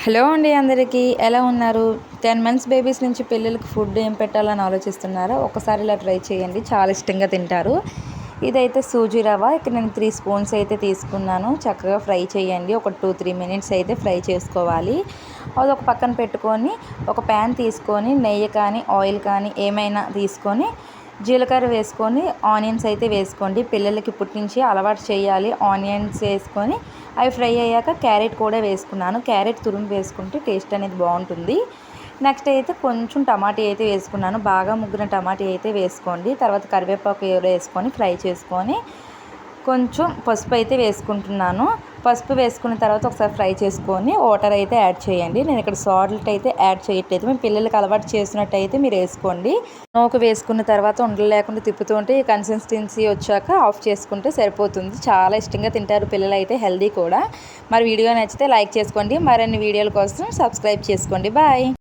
Hello అండి, అందరికీ ఎలా ఉన్నారు? 10 మంత్స్ బేబీస్ నుంచి పిల్లలకి ఫుడ్ ఏం పెట్టాలని ఆలోచిస్తున్నారో ఒకసారి ఇలా ట్రై చేయండి, చాలా ఇష్టంగా తింటారు. ఇదైతే సూజీ రవ్వ. ఇక్కడ నేను 3 స్పూన్స్ అయితే తీసుకున్నాను. చక్కగా ఫ్రై చేయండి. ఒక 2-3 మినిట్స్ అయితే ఫ్రై చేసుకోవాలి. అది ఒక పక్కన పెట్టుకొని ఒక ప్యాన్ తీసుకొని నెయ్యి కానీ ఆయిల్ కానీ ఏమైనా తీసుకొని జీలకర్ర వేసుకొని ఆనియన్స్ అయితే వేసుకోండి. పిల్లలకి ఇప్పటి నుంచి అలవాటు చేయాలి. ఆనియన్స్ వేసుకొని అవి ఫ్రై అయ్యాక క్యారెట్ కూడా వేసుకున్నాను. క్యారెట్ తురుము వేసుకుంటే టేస్ట్ అనేది బాగుంటుంది. నెక్స్ట్ అయితే కొంచెం టమాటా అయితే వేసుకున్నాను. బాగా ముగ్గిన టమాటా అయితే వేసుకోండి. తర్వాత కరివేపాకు వేసుకొని ఫ్రై చేసుకొని కొంచెం పసుపు అయితే వేసుకుంటున్నాను. పసుపు వేసుకున్న తర్వాత ఒకసారి ఫ్రై చేసుకొని వాటర్ అయితే యాడ్ చేయండి. నేను ఇక్కడ సాల్ట్ అయితే యాడ్ చేయట్లేదు. మీ పిల్లలకి అలవాటు చేసినట్టయితే మీరు వేసుకోండి. నూక వేసుకున్న తర్వాత ఉండలు లేకుండా తిప్పుతూ ఉంటే ఈ కన్సిస్టెన్సీ వచ్చాక ఆఫ్ చేసుకుంటే సరిపోతుంది. చాలా ఇష్టంగా తింటారు పిల్లలు అయితే, హెల్దీ కూడా. మరి వీడియో నచ్చితే లైక్ చేసుకోండి. మరిన్ని వీడియోల కోసం సబ్స్క్రైబ్ చేసుకోండి. బాయ్.